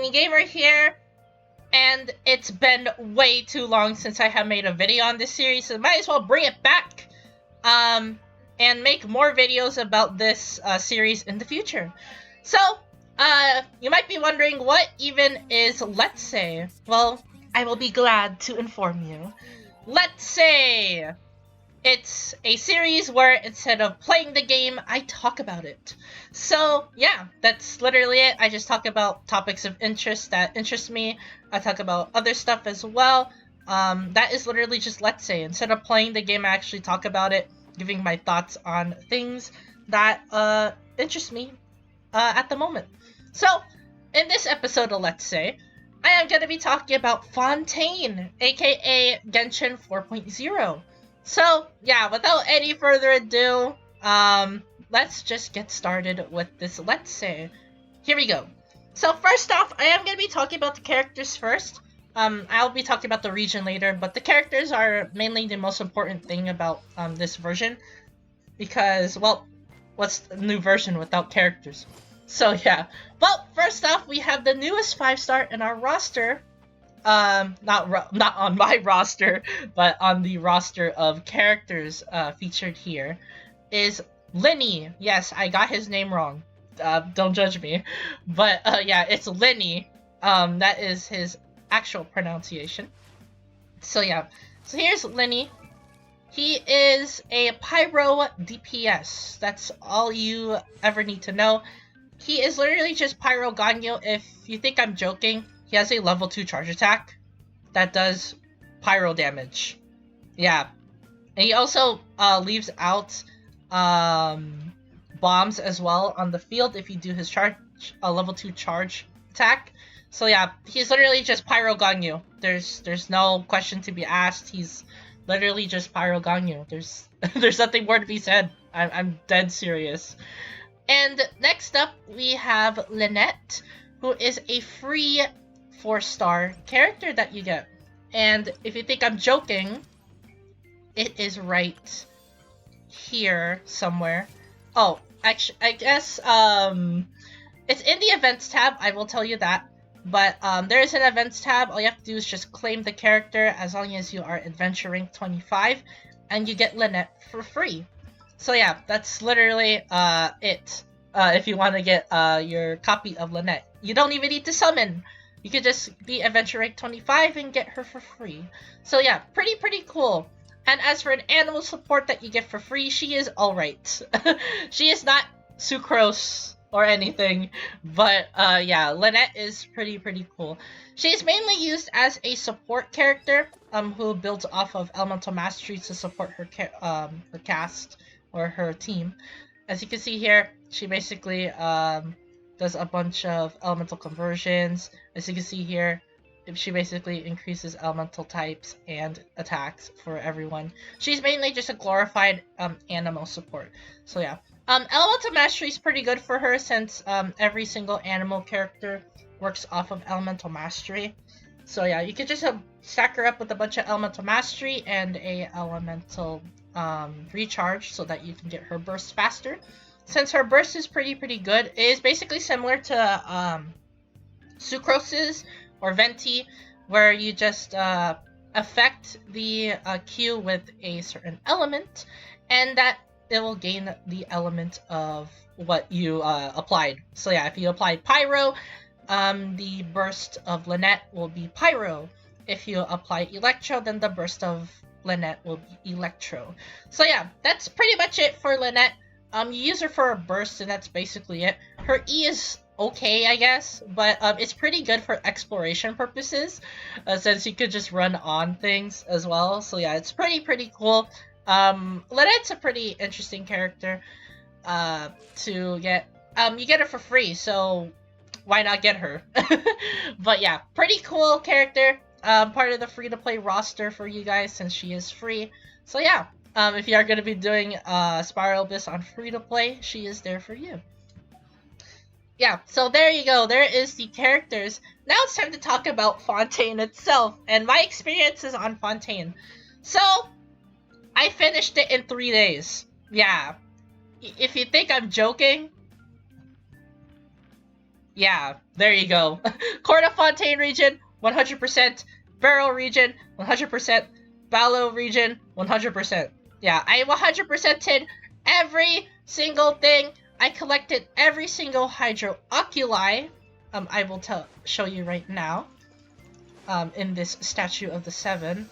Lyney Gamer here, and it's been way too long since I have made a video on this series, so might as well bring it back, and make more videos about this series in the future. So, you might be wondering what even is Let's Say. Well, I will be glad to inform you. Let's Say! It's a series where instead of playing the game, I talk about it. So, yeah, that's literally it. I just talk about topics of interest that interest me. I talk about other stuff as well. That is literally just Let's Say. Instead of playing the game, I actually talk about it, giving my thoughts on things that interest me at the moment. So, in this episode of Let's Say, I am going to be talking about Fontaine, aka Genshin 4.0. So, yeah, without any further ado, let's just get started with this Let's Say. Here we go. So first off, I am going to be talking about the characters first. I'll be talking about the region later, but the characters are mainly the most important thing about this version. Because, well, what's the new version without characters? So yeah. Well, first off, we have the newest 5-star in our roster. Not on my roster, but on the roster of characters featured here, is Lyney. Yes, I got his name wrong. Don't judge me. But yeah, it's Lyney. That is his actual pronunciation. So yeah. So here's Lyney. He is a Pyro DPS. That's all you ever need to know. He is literally just Pyro Ganyu. If you think I'm joking, he has a level 2 charge attack that does pyro damage. Yeah. And he also leaves out bombs as well on the field if you do his level 2 charge attack. So yeah, he's literally just Pyro Ganyu. There's no question to be asked. He's literally just Pyro Ganyu. There's nothing more to be said. I'm dead serious. And next up, we have Lynette, who is a free 4-star character that you get. And if you think I'm joking, it is right here somewhere. Oh, actually, I guess it's in the events tab, I will tell you that. But there is an events tab. All you have to do is just claim the character as long as you are adventure rank 25, and you get Lynette for free. So yeah, that's literally it. If you want to get your copy of Lynette, you don't even need to summon. You could just be adventure rank 25 and get her for free. So yeah, pretty cool. And as for an animal support that you get for free, she is alright. She is not sucrose or anything, but yeah, Lynette is pretty cool. She is mainly used as a support character who builds off of elemental mastery to support her cast or her team. As you can see here, she basically does a bunch of elemental conversions. As you can see here, she basically increases elemental types and attacks for everyone. She's mainly just a glorified animal support. So yeah. Elemental mastery is pretty good for her since every single animal character works off of elemental mastery. So yeah, you could just stack her up with a bunch of elemental mastery and a elemental recharge so that you can get her burst faster. Since her burst is pretty good, it is basically similar to Sucrose's or Venti, where you just affect the Q with a certain element, and that it will gain the element of what you applied. So yeah, if you applied Pyro, the burst of Lynette will be Pyro. If you apply Electro, then the burst of Lynette will be Electro. So yeah, that's pretty much it for Lynette. You use her for a burst, and that's basically it. Her E is okay, I guess, but it's pretty good for exploration purposes, since you could just run on things as well. So yeah, it's pretty cool. Lynette's a pretty interesting character to get. You get her for free, so why not get her? But yeah, pretty cool character. Part of the free-to-play roster for you guys since she is free. So yeah, if you are going to be doing Spiral Abyss on free-to-play, she is there for you. Yeah, so there you go. There is the characters. Now it's time to talk about Fontaine itself and my experiences on Fontaine. So, I finished it in 3 days. Yeah. If you think I'm joking, Yeah, there you go. Court of Fontaine region, 100%. Barrel region, 100%. Ballo region, 100%. Yeah, I 100%ed every single thing. I collected every single Hydro Oculi. I will show you right now. In this Statue of the Seven.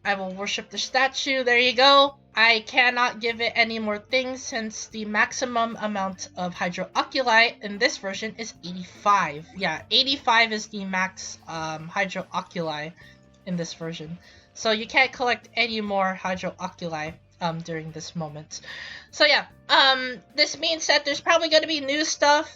I will worship the statue. There you go. I cannot give it any more things since the maximum amount of Hydro Oculi in this version is 85. Yeah, 85 is the max Hydro Oculi in this version. So you can't collect any more Hydro Oculi during this moment. So yeah, this means that there's probably going to be new stuff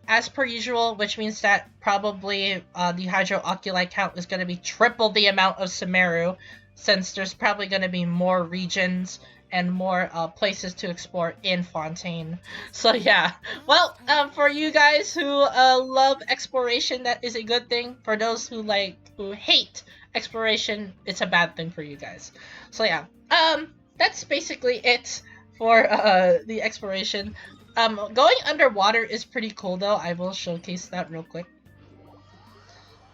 as per usual, which means that probably the Hydro Oculi count is going to be triple the amount of Sumeru, since there's probably going to be more regions and more places to explore in Fontaine. So yeah, well, for you guys who love exploration, that is a good thing. For those who hate exploration, it's a bad thing for you guys. So yeah, that's basically it for the exploration. Going underwater is pretty cool though. I will showcase that real quick.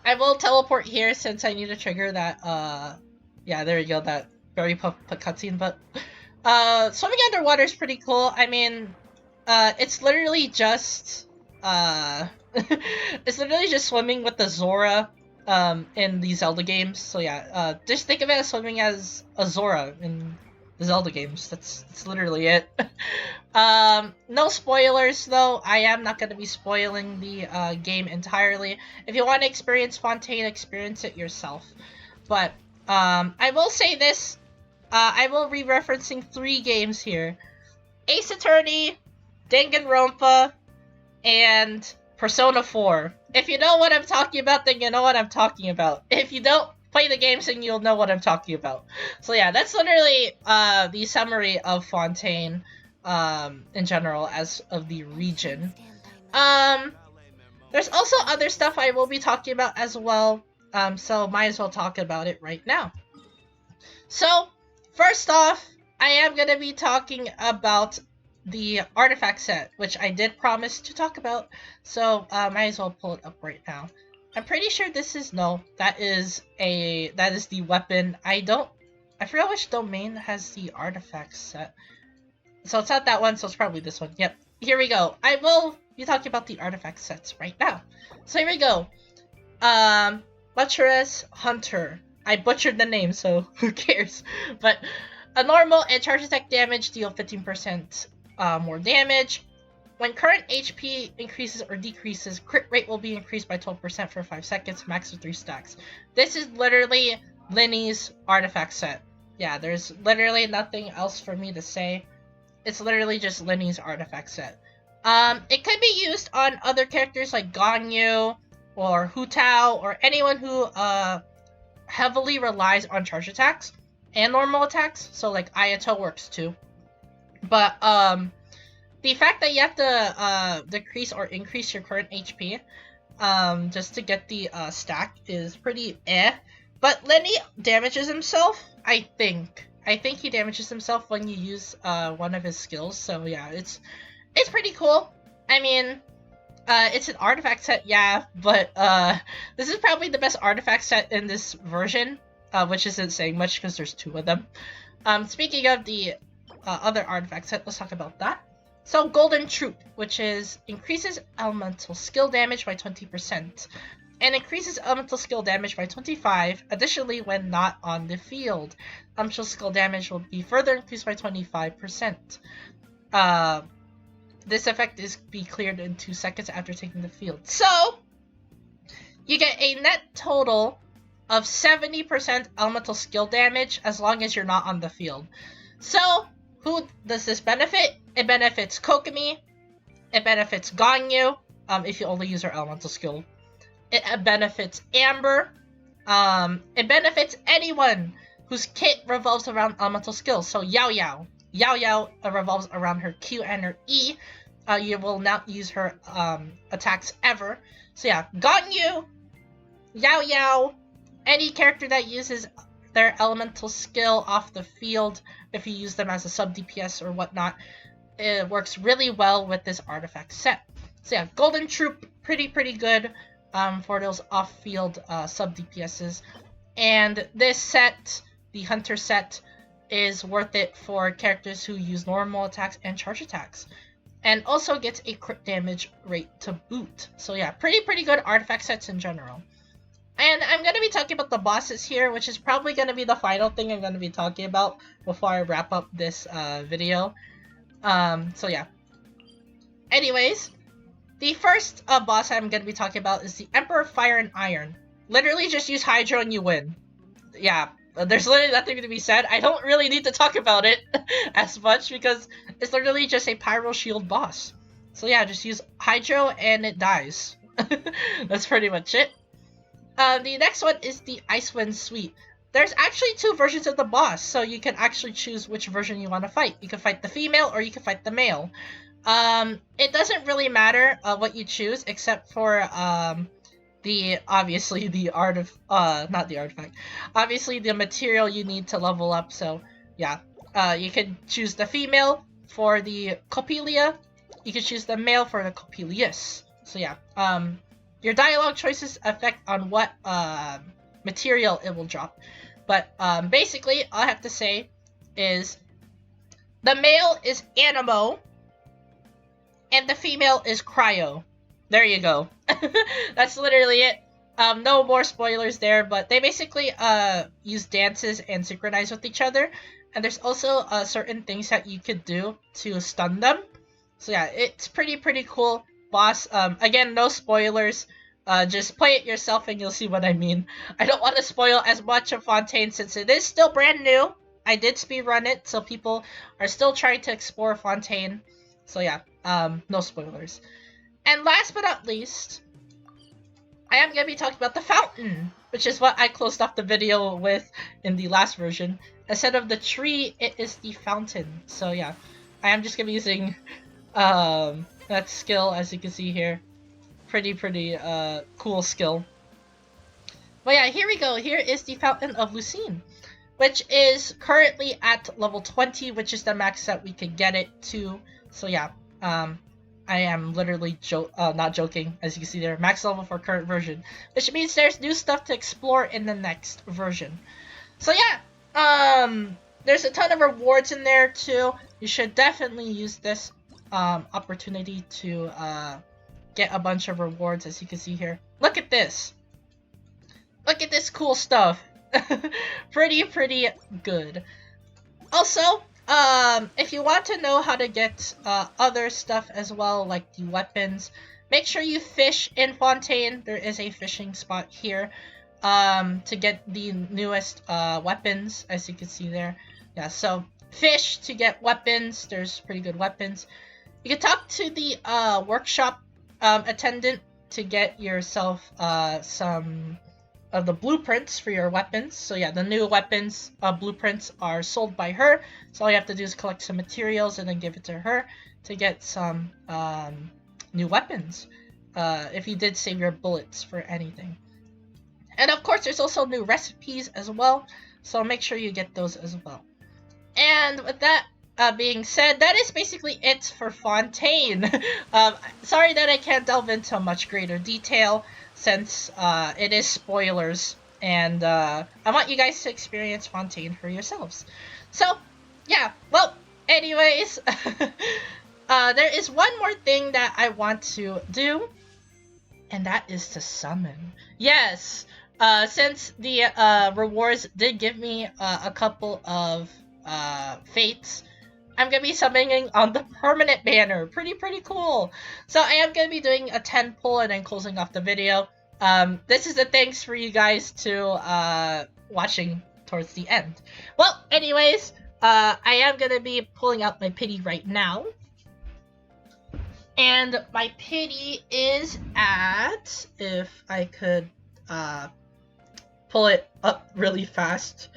I will teleport here since I need to trigger that, yeah, there you go, that very cutscene, but, swimming underwater is pretty cool. I mean, it's literally just, it's literally just swimming with the Zora, in the Zelda games. So yeah, just think of it as swimming as a Zora in the Zelda games. That's literally it. No spoilers though. I am not going to be spoiling the game entirely. If you want to experience Fontaine, experience it yourself. But I will say this. I will be referencing 3 games here. Ace Attorney, Danganronpa, and Persona 4. If you know what I'm talking about, then you know what I'm talking about. If you don't play the games, then you'll know what I'm talking about. So yeah, that's literally the summary of Fontaine in general as of the region. There's also other stuff I will be talking about as well, so might as well talk about it right now. So, first off, I am going to be talking about the artifact set, which I did promise to talk about, so might as well pull it up right now. I'm pretty sure this is, no, that is the weapon. I forgot which domain has the artifact set. So it's not that one, so it's probably this one. Yep, here we go. I will be talking about the artifact sets right now. So here we go. Butcheress Hunter. I butchered the name, so who cares? But a normal and charge attack damage deal 15% more damage. When current HP increases or decreases, crit rate will be increased by 12% for 5 seconds, max of 3 stacks. This is literally Lyney's artifact set. Yeah, there's literally nothing else for me to say. It's literally just Lyney's artifact set. It could be used on other characters like Ganyu or Hu Tao or anyone who heavily relies on charge attacks and normal attacks. So like Ayato works too. But the fact that you have to decrease or increase your current HP just to get the stack is pretty eh. But Lyney damages himself, I think. I think he damages himself when you use one of his skills. So yeah, it's pretty cool. I mean, it's an artifact set, yeah, but this is probably the best artifact set in this version, which isn't saying much because there's 2 of them. Speaking of the other artifact set, let's talk about that. So Golden Troop, which increases elemental skill damage by 20%, and increases elemental skill damage by 25%, additionally when not on the field. Elemental skill damage will be further increased by 25%. This effect is be cleared in 2 seconds after taking the field. So, you get a net total of 70% elemental skill damage as long as you're not on the field. So, who does this benefit? It benefits Kokomi. It benefits Ganyu, if you only use her elemental skill. It benefits Amber. It benefits anyone whose kit revolves around elemental skills. So Yao Yao. Yao Yao revolves around her Q and her E. You will not use her attacks ever. So yeah, Ganyu, Yao Yao, any character that uses their elemental skill off the field, if you use them as a sub DPS or whatnot, it works really well with this artifact set. So yeah, Golden Troop, pretty good for those off-field sub DPSs. And this set, the Hunter set, is worth it for characters who use normal attacks and charge attacks. And also gets a crit damage rate to boot. So yeah, pretty good artifact sets in general. And I'm going to be talking about the bosses here, which is probably going to be the final thing I'm going to be talking about before I wrap up this video. So yeah. Anyways, the first boss I'm going to be talking about is the Emperor of Fire and Iron. Literally just use Hydro and you win. Yeah, there's literally nothing to be said. I don't really need to talk about it as much because it's literally just a Pyro Shield boss. So yeah, just use Hydro and it dies. That's pretty much it. The next one is the Icewind Suite. There's actually 2 versions of the boss, so you can actually choose which version you want to fight. You can fight the female or you can fight the male. It doesn't really matter what you choose, except for obviously the material you need to level up. So yeah, you can choose the female for the Coppelia. You can choose the male for the Coppelius. So yeah, your dialogue choices affect on what material it will drop. But basically, all I have to say is the male is Animo and the female is Cryo. There you go. That's literally it. No more spoilers there, but they basically use dances and synchronize with each other. And there's also certain things that you could do to stun them. So yeah, it's pretty cool. Boss, again, no spoilers. Just play it yourself and you'll see what I mean. I don't want to spoil as much of Fontaine since it is still brand new. I did speedrun it, so people are still trying to explore Fontaine. So yeah, no spoilers. And last but not least, I am going to be talking about the fountain, which is what I closed off the video with in the last version. Instead of the tree, it is the fountain. So yeah, I am just going to be using that skill, as you can see here. Pretty cool skill. But yeah, here we go. Here is the Fountain of Lucine, which is currently at level 20, which is the max that we could get it to. So yeah, I am literally not joking, as you can see there, max level for current version, which means there's new stuff to explore in the next version. So yeah, there's a ton of rewards in there too. You should definitely use this opportunity to get a bunch of rewards, as you can see here. Look at this. Look at this cool stuff. pretty good. Also, if you want to know how to get other stuff as well, like the weapons, make sure you fish in Fontaine. There is a fishing spot here to get the newest weapons, as you can see there. Yeah, so fish to get weapons. There's pretty good weapons. You can talk to the workshop attendant to get yourself some of the blueprints for your weapons. So yeah, the new weapons blueprints are sold by her. So all you have to do is collect some materials and then give it to her to get some new weapons. If you did save your bullets for anything. And of course, there's also new recipes as well. So make sure you get those as well. And with that being said, that is basically it for Fontaine. Sorry that I can't delve into much greater detail since it is spoilers, and I want you guys to experience Fontaine for yourselves. So, yeah, well, anyways, there is one more thing that I want to do, and that is to summon. Yes, since the rewards did give me a couple of fates, I'm going to be summoning on the permanent banner. Pretty cool. So I am going to be doing a 10 pull and then closing off the video. This is a thanks for you guys to watching towards the end. Well, anyways, I am going to be pulling out my pity right now. And my pity is at, if I could pull it up really fast,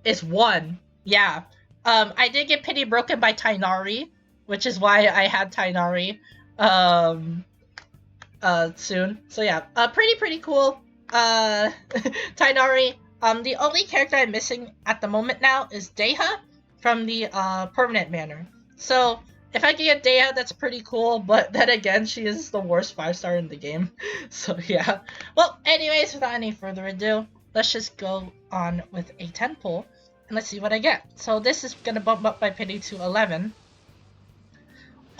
it's 1. Yeah. I did get pity broken by Tighnari, which is why I had Tighnari soon. So yeah, pretty cool. Tighnari. The only character I'm missing at the moment now is Deha from the permanent banner. So If I can get Daya, that's pretty cool, but then again, she is the worst 5-star in the game. So yeah. Well, anyways, without any further ado, let's just go on with a 10 pull, and let's see what I get. So this is gonna bump up my pity to 11.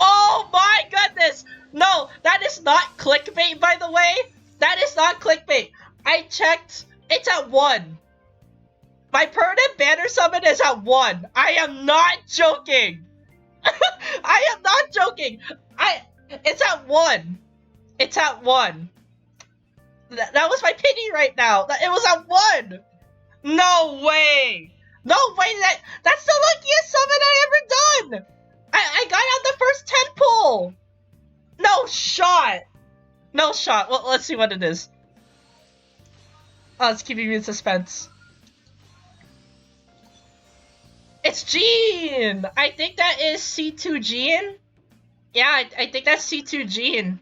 Oh my goodness! No, that is not clickbait, by the way. That is not clickbait. I checked. It's at 1. My permanent banner summon is at 1. I am not joking. I am not joking. It's at 1. It's at 1. That was my pity right now. It was at 1. No way. No way. That's the luckiest summon I ever done. I got out the first 10 pull. No shot. No shot. Well, let's see what it is. Oh, it's keeping me in suspense. It's Jean! I think that is C2 Jean. Yeah, I think that's C2 Jean.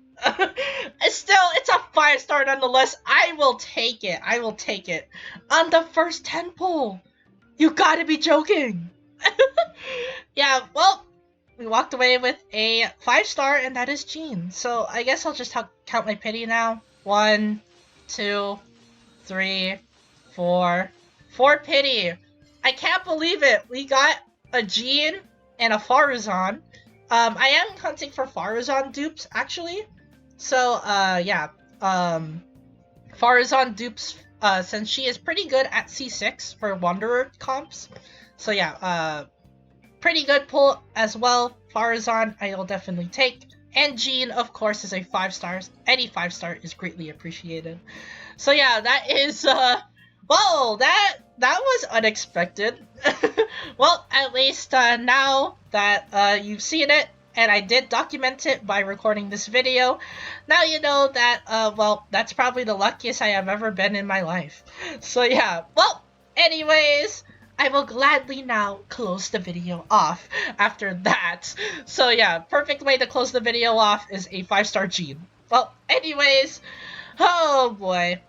Still, it's a 5-star nonetheless. I will take it. I will take it. On the first 10 pull. You gotta be joking. Yeah, well, we walked away with a 5-star, and that is Jean. So I guess I'll just count my pity now. 1, 2, 3, 4. 4 pity. I can't believe it. We got a Jean and a Faruzan. I am hunting for Faruzan dupes, actually. So, yeah. Faruzan dupes, since she is pretty good at C6 for Wanderer comps. So, yeah, pretty good pull as well. Faruzan, I will definitely take. And Jean, of course, is a 5-star. Any 5-star is greatly appreciated. So, yeah, that is, whoa, that was unexpected. Well, at least now that you've seen it, and I did document it by recording this video, now you know that, well, that's probably the luckiest I have ever been in my life. So yeah, well, anyways, I will gladly now close the video off after that. So yeah, perfect way to close the video off is a 5-star Jean. Well, anyways, oh boy.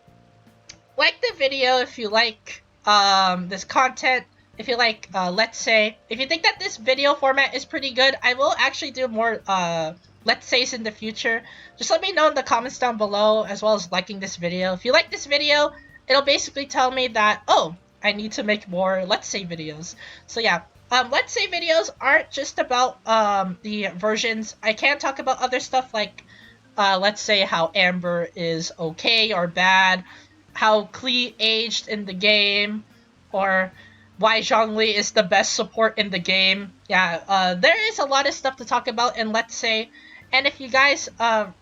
Like the video if you like this content. If you like let's say, if you think that this video format is pretty good, I will actually do more let's says in the future. Just let me know in the comments down below, as well as liking this video. If you like this video, it'll basically tell me that, oh, I need to make more let's say videos. So yeah, let's say videos aren't just about the versions. I can talk about other stuff like let's say how Amber is okay or bad, how Klee aged in the game, or why Zhongli is the best support in the game. Yeah, there is a lot of stuff to talk about in Let's Say, and if you guys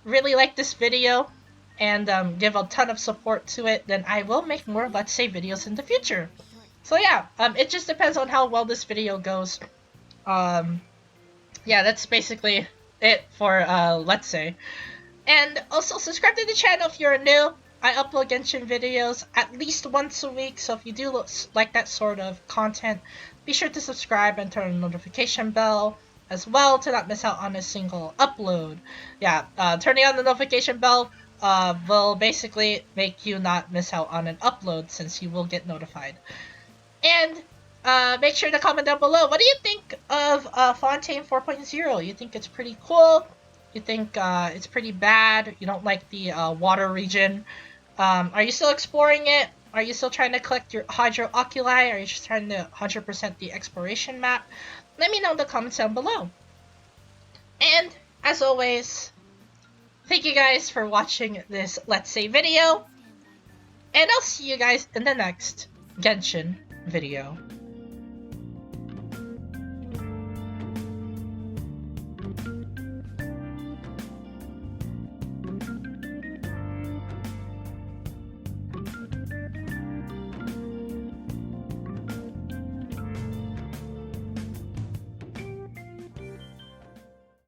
really like this video and give a ton of support to it, then I will make more Let's Say videos in the future. So yeah, it just depends on how well this video goes. Yeah, that's basically it for Let's Say. And also subscribe to the channel if you're new. I upload Genshin videos at least once a week, so if you do like that sort of content, be sure to subscribe and turn on the notification bell as well to not miss out on a single upload. Yeah, turning on the notification bell will basically make you not miss out on an upload, since you will get notified. And make sure to comment down below. What do you think of Fontaine 4.0? You think it's pretty cool? You think it's pretty bad? You don't like the water region? Are you still exploring it? Are you still trying to collect your Hydro Oculi? Are you just trying to 100% the exploration map? Let me know in the comments down below. And, as always, thank you guys for watching this Let's Say video. And I'll see you guys in the next Genshin video.